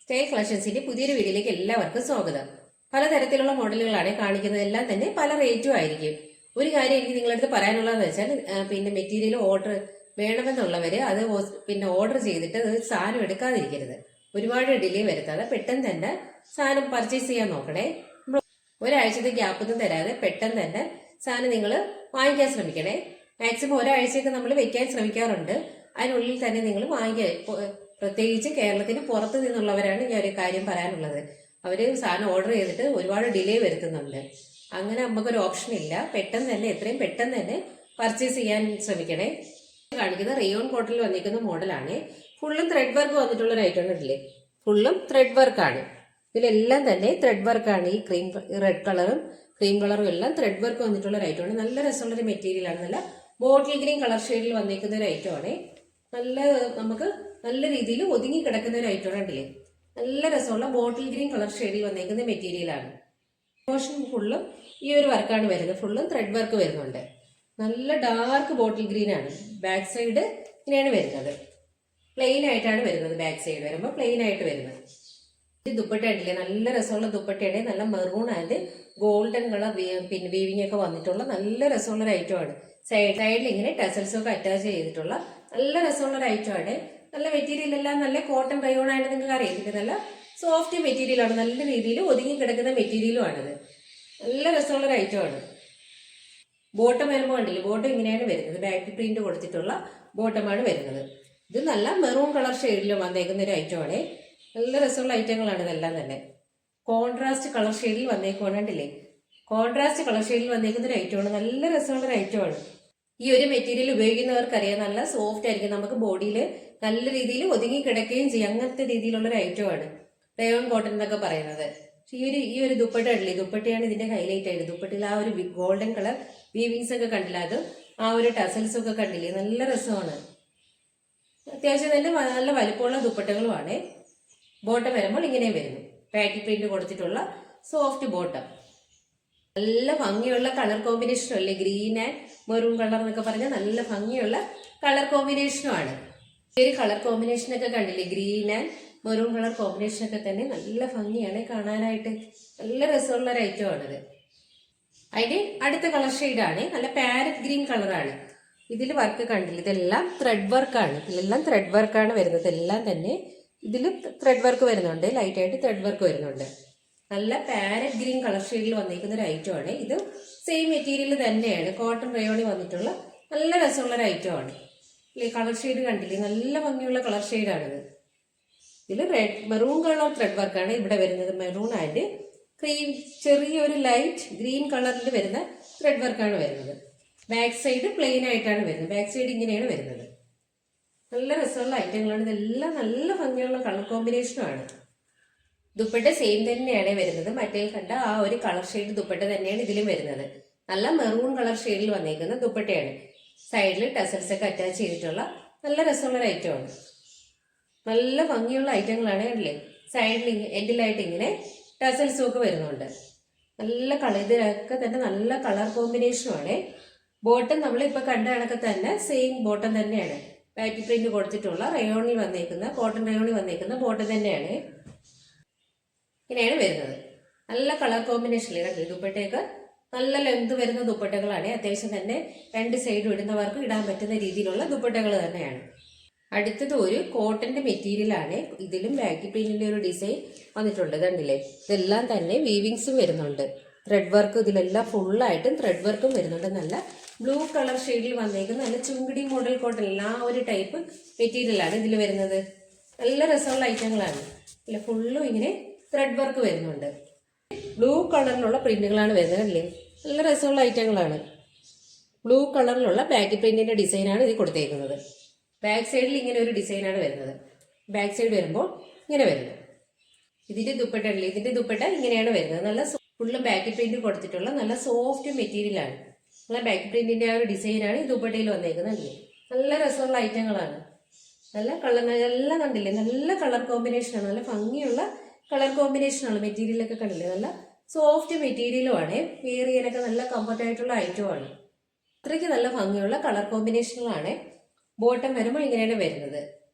Style കളക്ഷൻസിന്റെ പുതിയൊരു വീഡിയോയിലേക്ക് എല്ലാവർക്കും സ്വാഗതം. പലതരത്തിലുള്ള മോഡലുകളാണ് കാണിക്കുന്നത്. എല്ലാം തന്നെ പല റേറ്റും ആയിരിക്കും. ഒരു കാര്യം എനിക്ക് നിങ്ങളടുത്ത് പറയാനുള്ളതെന്ന് വെച്ചാൽ പിന്നെ മെറ്റീരിയൽ ഓർഡർ വേണമെന്നുള്ളവര് അത് ഓർഡർ ചെയ്തിട്ട് സാധനം എടുക്കാതിരിക്കരുത്. ഒരുപാട് ഡിലേ വരുത്താതെ പെട്ടെന്ന് തന്നെ സാധനം പർച്ചേസ് ചെയ്യാൻ നോക്കണേ. ഒരാഴ്ചത്തെ ഗ്യാപ്പൊന്നും തരാതെ പെട്ടെന്ന് തന്നെ സാധനം നിങ്ങൾ വാങ്ങിക്കാൻ ശ്രമിക്കണേ. മാക്സിമം ഒരാഴ്ചയൊക്കെ നമ്മൾ വെക്കാൻ ശ്രമിക്കാറുണ്ട്. അതിനുള്ളിൽ തന്നെ നിങ്ങൾ പ്രത്യേകിച്ച് കേരളത്തിന് പുറത്ത് നിന്നുള്ളവരാണ് ഞാൻ ഒരു കാര്യം പറയാനുള്ളത്. അവര് സാധനം ഓർഡർ ചെയ്തിട്ട് ഒരുപാട് ഡിലേ വരുത്തുന്നുണ്ട്. അങ്ങനെ നമുക്കൊരു ഓപ്ഷൻ ഇല്ല. പെട്ടെന്ന് തന്നെ എത്രയും പെട്ടെന്ന് തന്നെ പർച്ചേസ് ചെയ്യാൻ ശ്രമിക്കണേ. കാണിക്കുന്ന റയോൺ കോട്ടണിൽ വന്നിരിക്കുന്ന മോഡലാണ്. ഫുള്ളും ത്രെഡ് വർക്ക് വന്നിട്ടുള്ള ഒരു ഐറ്റം ഉണ്ടല്ലേ, ഫുള്ളും ത്രെഡ് വർക്കാണ്. ഇതിലെല്ലാം തന്നെ ത്രെഡ് വർക്കാണ്. ഈ റെഡ് കളറും ക്രീം കളറും എല്ലാം ത്രെഡ് വർക്ക് വന്നിട്ടുള്ള ഒരു ഐറ്റമാണ്. നല്ല രസമുള്ളൊരു മെറ്റീരിയലാണ്. നല്ല ബോട്ടിൽ ഗ്രീൻ കളർ ഷെയ്ഡിൽ വന്നിരിക്കുന്ന ഒരു ഐറ്റമാണ്. നമുക്ക് നല്ല രീതിയിൽ ഒതുങ്ങി കിടക്കുന്ന ഒരു ഐറ്റം ഉണ്ടല്ലേ. നല്ല രസമുള്ള ബോട്ടിൽ ഗ്രീൻ കളർ ഷെയ്ഡിൽ വന്നിരിക്കുന്ന മെറ്റീരിയലാണ്. പോർഷൻ ഫുള്ളും ഈ ഒരു വർക്കാണ് വരുന്നത്. ഫുള്ളും ത്രെഡ് വർക്ക് വരുന്നുണ്ട്. നല്ല ഡാർക്ക് ബോട്ടിൽ ഗ്രീൻ ആണ്. ബാക്ക് സൈഡ് ഇങ്ങനെയാണ് വരുന്നത്. പ്ലെയിൻ ആയിട്ടാണ് വരുന്നത്. ബാക്ക് സൈഡ് വരുമ്പോൾ പ്ലെയിൻ ആയിട്ട് വരുന്നത്. ഈ ദുപ്പട്ട ഉണ്ടല്ലേ, നല്ല രസമുള്ള ദുപ്പട്ടയാണ്. നല്ല maroon and golden colour weaving ഒക്കെ വന്നിട്ടുള്ള നല്ല രസമുള്ള ഒരു ഐറ്റമാണ്. സൈഡിൽ ഇങ്ങനെ ടെസൽസ് ഒക്കെ അറ്റാച്ച് ചെയ്തിട്ടുള്ള നല്ല രസമുള്ള ഒരു ഐറ്റമാണ്. നല്ല മെറ്റീരിയൽ എല്ലാം നല്ല കോട്ടൺ റയോൺ ആയിട്ട് നിങ്ങൾക്ക് അറിയത്തില്ല. നല്ല സോഫ്റ്റ് മെറ്റീരിയലാണ്. നല്ല രീതിയിൽ ഒതുങ്ങി കിടക്കുന്ന മെറ്റീരിയലും ആണിത്. നല്ല രസമുള്ള ഒരു ഐറ്റമാണ്. ബോട്ടം വരുമ്പോൾ ഉണ്ടല്ലേ, ബോട്ടം ഇങ്ങനെയാണ് വരുന്നത്. ബാക്ക് പ്രിന്റ് കൊടുത്തിട്ടുള്ള ബോട്ടമാണ് വരുന്നത്. ഇത് നല്ല മെറൂൺ കളർ ഷെയ്ഡിൽ വന്നേക്കുന്ന ഒരു ഐറ്റമാണ്. നല്ല രസമുള്ള ഐറ്റങ്ങളാണ് ഇതെല്ലാം തന്നെ. കോൺട്രാസ്റ്റ് കളർ ഷെയ്ഡിൽ വന്നേക്കുവാണ്ടില്ലേ, കോൺട്രാസ്റ്റ് കളർ ഷെയ്ഡിൽ വന്നേക്കുന്ന ഒരു ഐറ്റമാണ്. നല്ല രസമുള്ള ഒരു ഐറ്റമാണ്. ഈ ഒരു മെറ്റീരിയൽ ഉപയോഗിക്കുന്നവർക്കറിയാം നല്ല സോഫ്റ്റ് ആയിരിക്കും. നമുക്ക് ബോഡിയിൽ നല്ല രീതിയിൽ ഒതുങ്ങി കിടക്കുകയും ചെയ്യും. അങ്ങനത്തെ രീതിയിലുള്ള ഒരു ഐറ്റമാണ് റയോൺ കോട്ടൺ എന്നൊക്കെ പറയുന്നത്. ഈ ഒരു ദുപ്പട്ട ഉണ്ടല്ലേ, ദുപ്പട്ടയാണ് ഇതിന്റെ ഹൈലൈറ്റ് ആയിട്ട്. ദുപ്പട്ടയിൽ ആ ഒരു ഗോൾഡൻ കളർ വീവിങ്സ് ഒക്കെ കണ്ടില്ല, അതും ആ ഒരു ടസൽസും ഒക്കെ കണ്ടില്ലേ, നല്ല രസമാണ്. അത്യാവശ്യം തന്നെ നല്ല വലിപ്പമുള്ള ദുപ്പട്ടകളുമാണ്. ബോട്ടം വരുമ്പോൾ ഇങ്ങനെ വരുന്നു. പാറ്റി പ്രിന്റ് കൊടുത്തിട്ടുള്ള സോഫ്റ്റ് ബോട്ടം. നല്ല ഭംഗിയുള്ള കളർ കോമ്പിനേഷനും അല്ലേ, ഗ്രീൻ ആൻഡ് മെറൂൺ കളർ എന്നൊക്കെ പറഞ്ഞാൽ നല്ല ഭംഗിയുള്ള കളർ കോമ്പിനേഷനും ആണ്. ഈ ഒരു കളർ കോമ്പിനേഷനൊക്കെ കണ്ടില്ലേ, ഗ്രീൻ ആൻഡ് മെറൂൺ കളർ കോമ്പിനേഷനൊക്കെ തന്നെ നല്ല ഭംഗിയാണ് കാണാനായിട്ട്. നല്ല രസമുള്ള ഒരു ഐറ്റം ആണിത്. അതിന്റെ അടുത്ത കളർ ഷെയ്ഡാണ് നല്ല പാരറ്റ് ഗ്രീൻ കളറാണ്. ഇതിൽ വർക്ക് കണ്ടില്ല, ഇതെല്ലാം ത്രെഡ് വർക്കാണ്. ഇതിലെല്ലാം ത്രെഡ് വർക്കാണ് വരുന്നത്. എല്ലാം തന്നെ ഇതിൽ ത്രെഡ് വർക്ക് വരുന്നുണ്ട്. ലൈറ്റ് ആയിട്ട് ത്രെഡ് വർക്ക് വരുന്നുണ്ട്. നല്ല പാരറ്റ് ഗ്രീൻ കളർ ഷെയ്ഡിൽ വന്നിരിക്കുന്ന ഒരു ഐറ്റമാണ്. ഇത് സെയിം മെറ്റീരിയൽ തന്നെയാണ്. കോട്ടൺ റയോണിൽ വന്നിട്ടുള്ള നല്ല രസമുള്ള ഒരു ഐറ്റമാണ്. അല്ലേ, കളർ ഷെയ്ഡ് കണ്ടില്ലേ, നല്ല ഭംഗിയുള്ള കളർ ഷെയ്ഡാണിത്. ഇതിൽ മെറൂൺ കളർ ത്രെഡ് വർക്കാണ് ഇവിടെ വരുന്നത്. മെറൂൺ ആൻഡ് ക്രീം ചെറിയൊരു ലൈറ്റ് ഗ്രീൻ കളറിൽ വരുന്ന ത്രെഡ് വർക്കാണ് വരുന്നത്. ബാക്ക് സൈഡ് പ്ലെയിൻ ആയിട്ടാണ് വരുന്നത്. ബാക്ക് സൈഡ് ഇങ്ങനെയാണ് വരുന്നത്. നല്ല രസമുള്ള ഐറ്റങ്ങളാണ്. ഇതെല്ലാം നല്ല ഭംഗിയുള്ള കളർ കോമ്പിനേഷനുമാണ്. ദുപ്പട്ട സെയിം തന്നെയാണ് വരുന്നത്. മറ്റേ കണ്ട ആ ഒരു കളർ ഷെയ്ഡ് ദുപ്പട്ട തന്നെയാണ് ഇതിലും വരുന്നത്. നല്ല മെറൂൺ കളർ ഷെയ്ഡിൽ വന്നേക്കുന്ന ദുപ്പട്ടയാണ്. സൈഡിൽ ടസൽസ് ഒക്കെ അറ്റാച്ച് ചെയ്തിട്ടുള്ള നല്ല രസമുള്ള ഒരു ഐറ്റമാണ്. നല്ല ഭംഗിയുള്ള ഐറ്റങ്ങളാണ് അല്ലേ. സൈഡിൽ എൻഡിലായിട്ട് ഇങ്ങനെ ടസൽസും ഒക്കെ വരുന്നുണ്ട്. നല്ല കളർ, ഇതിലൊക്കെ തന്നെ നല്ല കളർ കോമ്പിനേഷനുമാണ്. ബോട്ടം നമ്മളിപ്പോൾ കണ്ട കണക്കെ തന്നെ സെയിം ബോട്ടം തന്നെയാണ്. പാറ്റി പ്രിന്റ് കൊടുത്തിട്ടുള്ള റയോണിൽ വന്നേക്കുന്ന കോട്ടൺ റയോണിൽ വന്നേക്കുന്ന ബോട്ടം തന്നെയാണ്. ഇങ്ങനെയാണ് വരുന്നത്. നല്ല കളർ കോമ്പിനേഷനിൽ കണ്ടില്ലേ, ദുപ്പട്ടയൊക്കെ നല്ല ലെങ്ത് വരുന്ന ദുപ്പട്ടകളാണ്. അത്യാവശ്യം തന്നെ രണ്ട് സൈഡും ഇടുന്നവർക്ക് ഇടാൻ പറ്റുന്ന രീതിയിലുള്ള ദുപ്പട്ടകൾ തന്നെയാണ്. അടുത്തത് ഒരു കോട്ടന്റെ മെറ്റീരിയൽ ആണ്. ഇതിലും ബാക്കി പ്രിന്റിന്റെ ഒരു ഡിസൈൻ വന്നിട്ടുണ്ട്. കണ്ടില്ലേ, ഇതെല്ലാം തന്നെ വീവിങ്സും വരുന്നുണ്ട്. ത്രെഡ് വർക്ക് ഇതിലെല്ലാം ഫുള്ളായിട്ടും ത്രെഡ് വർക്കും വരുന്നുണ്ട്. നല്ല ബ്ലൂ കളർ ഷെയ്ഡിൽ വന്നേക്കുന്ന നല്ല ചുങ്കിടി മോഡൽ കോട്ടൺ ആ ഒരു ടൈപ്പ് മെറ്റീരിയലാണ് ഇതിൽ വരുന്നത്. നല്ല രസമുള്ള ഐറ്റങ്ങളാണ്. അല്ല, ഫുള്ളും ഇങ്ങനെ ത്രെഡ് വർക്ക് വരുന്നുണ്ട്. ബ്ലൂ കളറിലുള്ള പ്രിന്റുകളാണ് വരുന്നത് അല്ലേ. നല്ല രസമുള്ള ഐറ്റങ്ങളാണ്. ബ്ലൂ കളറിലുള്ള ബാക്ക് പ്രിന്റിന്റെ ഡിസൈനാണ് ഇത് കൊടുത്തേക്കുന്നത്. ബാക്ക് സൈഡിൽ ഇങ്ങനെ ഒരു ഡിസൈനാണ് വരുന്നത്. ബാക്ക് സൈഡ് വരുമ്പോൾ ഇങ്ങനെ വരുന്നത്. ഇതിന്റെ ദുപ്പട്ട അല്ലേ, ഇതിന്റെ ദുപ്പട്ട ഇങ്ങനെയാണ് വരുന്നത്. നല്ല ഫുള്ളും ബാക്ക് പ്രിന്റ് കൊടുത്തിട്ടുള്ള നല്ല സോഫ്റ്റ് മെറ്റീരിയലാണ്. നല്ല ബാക്ക് പ്രിന്റിന്റെ ആ ഒരു ഡിസൈനാണ് ഈ ദുപ്പട്ടയിൽ വന്നേക്കുന്നത് അല്ലേ. നല്ല രസമുള്ള ഐറ്റങ്ങളാണ്. നല്ല കളർ എല്ലാം കണ്ടില്ലേ, നല്ല കളർ കോമ്പിനേഷനാണ്. നല്ല ഭംഗിയുള്ള കളർ കോമ്പിനേഷനാണ്. മെറ്റീരിയലൊക്കെ കണ്ടില്ലേ, നല്ല സോഫ്റ്റ് മെറ്റീരിയലുമാണ്. വെയർ ചെയ്യാനൊക്കെ നല്ല കംഫർട്ടായിട്ടുള്ള ഐറ്റമാണ്. അത്രയ്ക്ക് നല്ല ഭംഗിയുള്ള കളർ കോമ്പിനേഷനുകളാണ്. ബോട്ടം വരുമ്പോൾ ഇങ്ങനെയാണ് വരുന്നത്.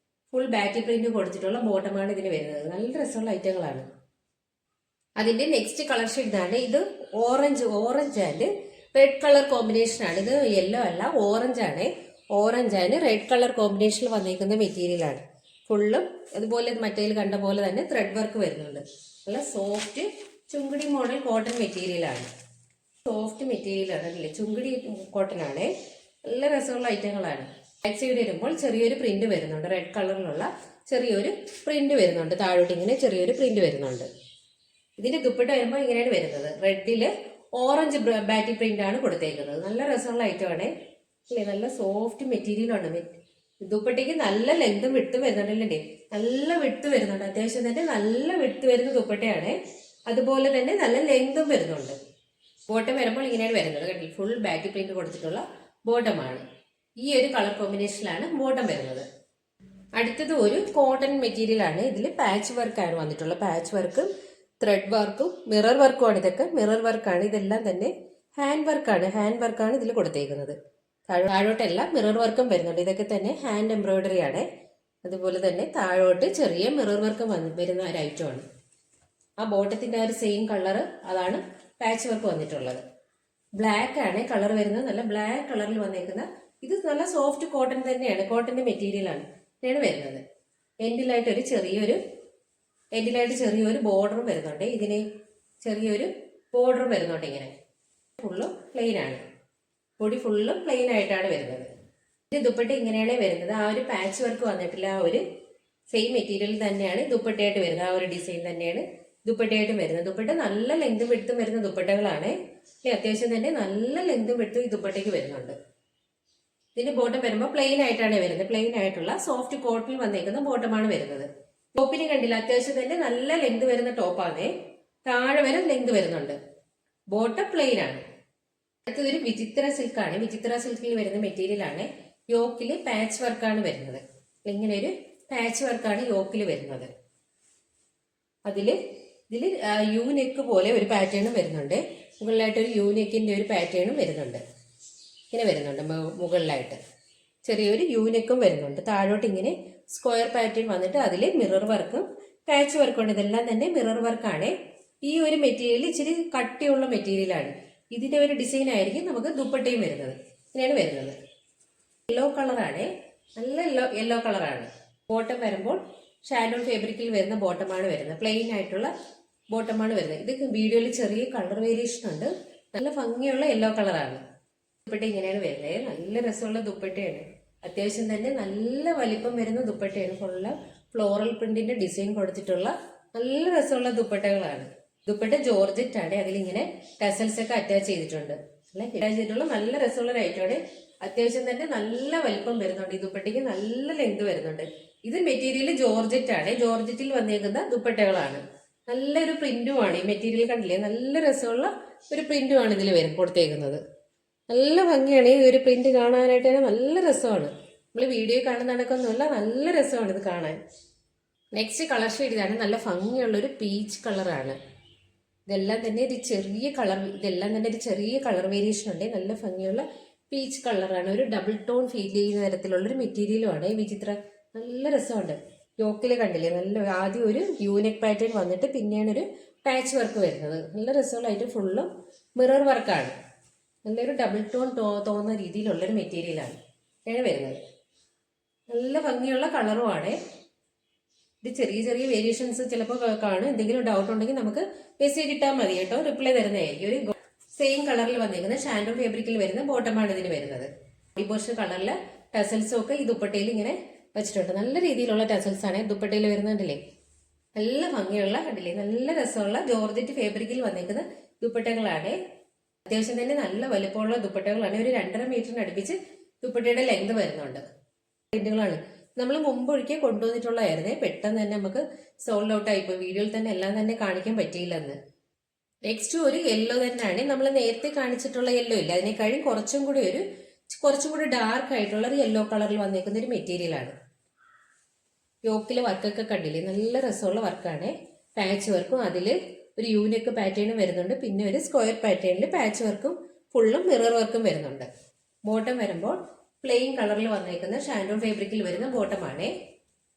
ഫുൾ ബാറ്റി പ്രിന്റ് കൊടുത്തിട്ടുള്ള ബോട്ടമാണ് ഇതിന് വരുന്നത്. നല്ല രസമുള്ള ഐറ്റങ്ങളാണ്. അതിന്റെ നെക്സ്റ്റ് കളർ ഷെയ്ഡാണ് ഇത്. Orange and red colour combination ആണ്. ഇത് യെല്ലോ അല്ല, ഓറഞ്ച് ആണ്. ഓറഞ്ച് ആൻഡ് റെഡ് കളർ കോമ്പിനേഷനിൽ വന്നിരിക്കുന്ന മെറ്റീരിയലാണ്. ഫുള്ളും അതുപോലെ മറ്റേതിൽ കണ്ട പോലെ തന്നെ ത്രെഡ് വർക്ക് വരുന്നുണ്ട്. നല്ല സോഫ്റ്റ് ചുങ്കിടി മോഡൽ കോട്ടൺ മെറ്റീരിയലാണ്. സോഫ്റ്റ് മെറ്റീരിയലാണ് അല്ലേ, ചുങ്കിടി കോട്ടൺ ആണ്. നല്ല രസമുള്ള ഐറ്റങ്ങളാണ്. ബാക്ക് സൈഡ് വരുമ്പോൾ ചെറിയൊരു പ്രിന്റ് വരുന്നുണ്ട്. റെഡ് കളറിലുള്ള ചെറിയൊരു പ്രിന്റ് വരുന്നുണ്ട്. താഴോട്ട് ഇങ്ങനെ ചെറിയൊരു പ്രിന്റ് വരുന്നുണ്ട്. ഇതിന്റെ ദുപ്പട്ട വരുമ്പോൾ ഇങ്ങനെയാണ് വരുന്നത്. റെഡില് ഓറഞ്ച് ബാറ്റി പ്രിന്റ് ആണ് കൊടുത്തേക്കുന്നത്. നല്ല രസമുള്ള ഐറ്റമാണ് അല്ലേ. നല്ല സോഫ്റ്റ് മെറ്റീരിയലാണ്. ദുപ്പട്ടയ്ക്ക് നല്ല ലെങ്തും വിട്ടും വരുന്നുണ്ടല്ലേ. നല്ല വിട്ട് വരുന്നുണ്ട്. അത്യാവശ്യം തന്നെ നല്ല വിട്ട് വരുന്ന ദുപ്പട്ടയാണ്. അതുപോലെ തന്നെ നല്ല ലെങ്തും വരുന്നുണ്ട്. ബോട്ടം വരുമ്പോൾ ഇങ്ങനെയാണ് വരുന്നത്. കണ്ടില്ല, ഫുൾ ബാറ്റി പ്രിന്റ് കൊടുത്തിട്ടുള്ള ബോട്ടമാണ്. ഈ ഒരു കളർ കോമ്പിനേഷനിലാണ് ബോട്ടം വരുന്നത്. അടുത്തത് ഒരു കോട്ടൺ മെറ്റീരിയൽ ആണ്. ഇതിൽ പാച്ച് വർക്കാണ് വന്നിട്ടുള്ളത്. പാച്ച് വർക്കും ത്രെഡ് വർക്കും മിറർ വർക്കും ആണ്. ഇതൊക്കെ മിറർ വർക്കാണ്. ഇതെല്ലാം തന്നെ ഹാൻഡ് വർക്കാണ് ഇതിൽ കൊടുത്തേക്കുന്നത്. താഴോട്ടെല്ലാം മിറർ വർക്കും വരുന്നുണ്ട്. ഇതൊക്കെ തന്നെ ഹാൻഡ് എംബ്രോയിഡറി ആണ്. അതുപോലെ തന്നെ താഴോട്ട് ചെറിയ മിറർ വർക്കും വരുന്ന ഒരു ഐറ്റമാണ്. ആ ബോട്ടത്തിന്റെ ആ ഒരു സെയിം കളർ, അതാണ് പാച്ച് വർക്ക് വന്നിട്ടുള്ളത്. ബ്ലാക്ക് ആണ് കളർ വരുന്നത്. നല്ല ബ്ലാക്ക് കളറിൽ വന്നേക്കുന്ന ഇത് നല്ല സോഫ്റ്റ് കോട്ടൺ തന്നെയാണ്. കോട്ടന്റെ മെറ്റീരിയൽ ആണ് ഇതാണ് വരുന്നത്. എൻഡിലായിട്ട് ചെറിയൊരു ബോർഡറും വരുന്നുണ്ട്. ഇതിന് ചെറിയൊരു ബോർഡറും വരുന്നുണ്ട്. ഇങ്ങനെ ഫുള്ളും പ്ലെയിൻ ആണ്. ബോഡി ഫുള്ളും പ്ലെയിൻ ആയിട്ടാണ് വരുന്നത്. ഇത് ദുപ്പട്ട ഇങ്ങനെയാണ് വരുന്നത്. ആ ഒരു പാച്ച് വർക്ക് വന്നിട്ടില്ല. ആ ഒരു സെയിം മെറ്റീരിയൽ തന്നെയാണ് ദുപ്പട്ടയായിട്ട് വരുന്നത്. ആ ഒരു ഡിസൈൻ തന്നെയാണ് ദുപ്പട്ടയായിട്ട് വരുന്നത്. ദുപ്പട്ട നല്ല ലെങ്തും വിടുത്തും വരുന്ന ദുപ്പട്ടകളാണ്. അത്യാവശ്യം തന്നെ നല്ല ലെങ്തും വിടുത്തും ഈ ദുപ്പട്ടയ്ക്ക് വരുന്നുണ്ട്. ഇതിന്റെ ബോട്ടം വരുമ്പോൾ പ്ലെയിൻ ആയിട്ടാണ് വരുന്നത്. പ്ലെയിൻ ആയിട്ടുള്ള സോഫ്റ്റ് കോട്ടണിൽ വന്നേക്കുന്ന ബോട്ടമാണ് വരുന്നത്. ടോപ്പിന് കണ്ടില്ല, അത്യാവശ്യം തന്നെ നല്ല ലെങ്ത് വരുന്ന ടോപ്പാണ്. താഴെ വരെ ലെങ്ത് വരുന്നുണ്ട്. ബോട്ടം പ്ലെയിൻ ആണ്. അടുത്തതൊരു വിചിത്ര സിൽക്കാണ്. വിചിത്ര സിൽക്കിൽ വരുന്ന മെറ്റീരിയൽ ആണ്. യോക്കില് പാച്ച് വർക്കാണ് വരുന്നത്. ഇങ്ങനെ ഒരു പാച്ച് വർക്കാണ് യോക്കിൽ വരുന്നത്. ഇതില് യൂനെക്ക് പോലെ ഒരു പാറ്റേണും വരുന്നുണ്ട്. മുകളിലായിട്ടൊരു യൂനെക്കിന്റെ ഒരു പാറ്റേണും വരുന്നുണ്ട്. ഇങ്ങനെ വരുന്നുണ്ട്. മുകളിലായിട്ട് ചെറിയൊരു യൂനെക്കും വരുന്നുണ്ട്. താഴോട്ട് ഇങ്ങനെ സ്ക്വയർ പാറ്റേൺ വന്നിട്ട് അതിൽ മിറർ വർക്കും പാച്ച് വർക്കും ഉണ്ട്. ഇതെല്ലാം തന്നെ മിറർ വർക്കാണ്. ഈ ഒരു മെറ്റീരിയൽ ഇച്ചിരി കട്ടിയുള്ള മെറ്റീരിയലാണ്. ഇതിന്റെ ഒരു ഡിസൈൻ ആയിരിക്കും നമുക്ക് ദുപ്പട്ടയും വരുന്നത്. ഇങ്ങനെയാണ് വരുന്നത്. യെല്ലോ കളറാണ്. നല്ല യെല്ലോ കളറാണ്. ബോട്ടം വരുമ്പോൾ ഷാൻഡോൺ ഫാബ്രിക്കിൽ വരുന്ന ബോട്ടമാണ് വരുന്നത്. പ്ലെയിൻ ആയിട്ടുള്ള ബോട്ടമാണ് വരുന്നത്. ഇത് വീഡിയോയിൽ ചെറിയ കളർ വേരിയേഷൻ ഉണ്ട്. നല്ല ഭംഗിയുള്ള യെല്ലോ കളറാണ്. ദുപ്പട്ട ഇങ്ങനെയാണ് വരുന്നത്. നല്ല രസമുള്ള ദുപ്പട്ടയാണ്. അത്യാവശ്യം തന്നെ നല്ല വലിപ്പം വരുന്ന ദുപ്പട്ടയാണ്. ഫുള്ള് ഫ്ലോറൽ പ്രിന്റിന്റെ ഡിസൈൻ കൊടുത്തിട്ടുള്ള നല്ല രസമുള്ള ദുപ്പട്ടകളാണ്. ദുപ്പട്ട ജോർജറ്റ് ആണ്. അതിലിങ്ങനെ ടസൽസ് ഒക്കെ അറ്റാച്ച് ചെയ്തിട്ടുണ്ട്. അറ്റാച്ച് ചെയ്തിട്ടുള്ള നല്ല രസമുള്ള ഒരു ഐറ്റമാണ്. അത്യാവശ്യം തന്നെ നല്ല വലിപ്പം വരുന്നുണ്ട്. ഈ ദുപ്പട്ടയ്ക്ക് നല്ല ലെങ്ത് വരുന്നുണ്ട്. ഇത് മെറ്റീരിയൽ ജോർജറ്റ് ആണ്. ജോർജറ്റിൽ വന്നേക്കുന്ന ദുപ്പട്ടകളാണ്. നല്ലൊരു പ്രിന്റുമാണ്. ഈ മെറ്റീരിയൽ കണ്ടില്ലേ, നല്ല രസമുള്ള ഒരു പ്രിന്റുമാണ് ഇതിൽ കൊടുത്തേക്കുന്നത്. നല്ല ഭംഗിയാണ്. ഈ ഒരു പ്രിന്റ് കാണാനായിട്ട് തന്നെ നല്ല രസമാണ്. നമ്മൾ വീഡിയോ കാണുന്ന കണക്കൊന്നുമല്ല, നല്ല രസമാണ് ഇത് കാണാൻ. നെക്സ്റ്റ് കളർ ഷെയ്ഡ് ഇതാണ്. നല്ല ഭംഗിയുള്ളൊരു പീച്ച് കളറാണ്. ഇതെല്ലാം തന്നെ ഒരു ചെറിയ കളർ വേരിയേഷൻ ഉണ്ട്. നല്ല ഭംഗിയുള്ള പീച്ച് കളറാണ്. ഒരു ഡബിൾ ടോൺ ഫീൽ ചെയ്യുന്ന തരത്തിലുള്ളൊരു മെറ്റീരിയലുമാണ് ഈ വിചിത്ര. നല്ല രസമുണ്ട്. യോക്കില് കണ്ടില്ലേ, നല്ല ആദ്യം ഒരു യൂനെക്ക് പാറ്റേൺ വന്നിട്ട് പിന്നെയാണ് ഒരു പാച്ച് വർക്ക് വരുന്നത്. നല്ല രസമുള്ളതായിട്ട് ഫുള്ളും മിറർ വർക്കാണ്. നല്ലൊരു ഡബിൾ ടോൺ തോന്നുന്ന രീതിയിലുള്ളൊരു മെറ്റീരിയലാണ് വരുന്നത്. നല്ല ഭംഗിയുള്ള കളറുമാണ്. ഇത് ചെറിയ ചെറിയ വേരിയേഷൻസ് ചിലപ്പോൾ കാണും. എന്തെങ്കിലും ഡൗട്ട് ഉണ്ടെങ്കിൽ നമുക്ക് മെസ്സേജ് ഇട്ടാൽ മതി കേട്ടോ, റിപ്ലൈ തരുന്നതായിരിക്കും. ഒരു സെയിം കളറിൽ വന്നിരിക്കുന്ന ഷാൻഡോൺ ഫാബ്രിക്കിൽ വരുന്ന ബോട്ടമാണ് ഇതിന് വരുന്നത്. ബോഡി പോർഷൻ കളറിലെ ടസൽസും ഒക്കെ ഈ ദുപ്പട്ടയിൽ ഇങ്ങനെ വെച്ചിട്ടുണ്ട്. നല്ല രീതിയിലുള്ള ടസൽസ് ആണ് ദുപ്പട്ടയിൽ വരുന്നുണ്ടല്ലേ. നല്ല ഭംഗിയുള്ള കണ്ടില്ലേ, നല്ല രസമുള്ള ജോർജറ്റ് ഫാബ്രിക്കിൽ വന്നിരിക്കുന്ന ദുപ്പട്ടകളാണ്. അത്യാവശ്യം തന്നെ നല്ല വലുപ്പമുള്ള ദുപ്പട്ടകളാണ്. ഒരു 2.5 മീറ്ററിന് അടുപ്പിച്ച് ദുപ്പട്ടയുടെ ലെങ്ത് വരുന്നുണ്ട്. പ്രിന്റുകളാണ് നമ്മൾ മുമ്പ് ഒരിക്കൽ കൊണ്ടുവന്നിട്ടുള്ളതായിരുന്നേ. പെട്ടെന്ന് തന്നെ നമുക്ക് സോൾഡ് ഔട്ട് ആയിപ്പോ. വീഡിയോയിൽ തന്നെ എല്ലാം തന്നെ കാണിക്കാൻ പറ്റിയില്ലെന്ന്. നെക്സ്റ്റ് ഒരു യെല്ലോ തന്നെയാണ്. നമ്മൾ നേരത്തെ കാണിച്ചിട്ടുള്ള യെല്ലോ ഇല്ല, അതിനേക്കാളും കുറച്ചും കൂടി ഡാർക്ക് ആയിട്ടുള്ള ഒരു യെല്ലോ കളറിൽ വന്നേക്കുന്ന ഒരു മെറ്റീരിയലാണ്. യോക്കിലെ വർക്കൊക്കെ കണ്ടില്ലേ, നല്ല രസമുള്ള വർക്കാണ്. പാച്ച് വർക്കും അതിൽ ഒരു യൂനെക്ക് പാറ്റേണും വരുന്നുണ്ട്. പിന്നെ ഒരു സ്ക്വയർ പാറ്റേണിൽ പാച്ച് വർക്കും ഫുള്ളും മിറർ വർക്കും വരുന്നുണ്ട്. ബോട്ടം വരുമ്പോൾ പ്ലെയിൻ കളറിൽ വന്നേക്കുന്ന ഷാൻഡോൺ ഫാബ്രിക്കിൽ വരുന്ന ബോട്ടമാണ്.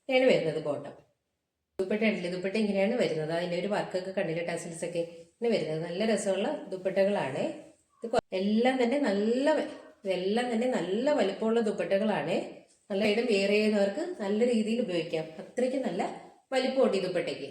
ഇങ്ങനെയാണ് വരുന്നത് ബോട്ടം. ദുപ്പട്ട ഉണ്ടല്ലേ, ദുപ്പട്ട ഇങ്ങനെയാണ് വരുന്നത്. അതിൻ്റെ ഒരു വർക്കൊക്കെ കണ്ടില്ല, ടസൽസ് ഒക്കെ ഇങ്ങനെ വരുന്നത്. നല്ല രസമുള്ള ദുപ്പട്ടകളാണ്. ഇതെല്ലാം തന്നെ നല്ല വലിപ്പമുള്ള ദുപ്പട്ടകളാണ്. നല്ല ഇടം വെയർ ചെയ്യുന്നവർക്ക് നല്ല രീതിയിൽ ഉപയോഗിക്കാം. അത്രയ്ക്ക് നല്ല വലിപ്പമുണ്ട് ഈ ദുപ്പട്ടയ്ക്ക്.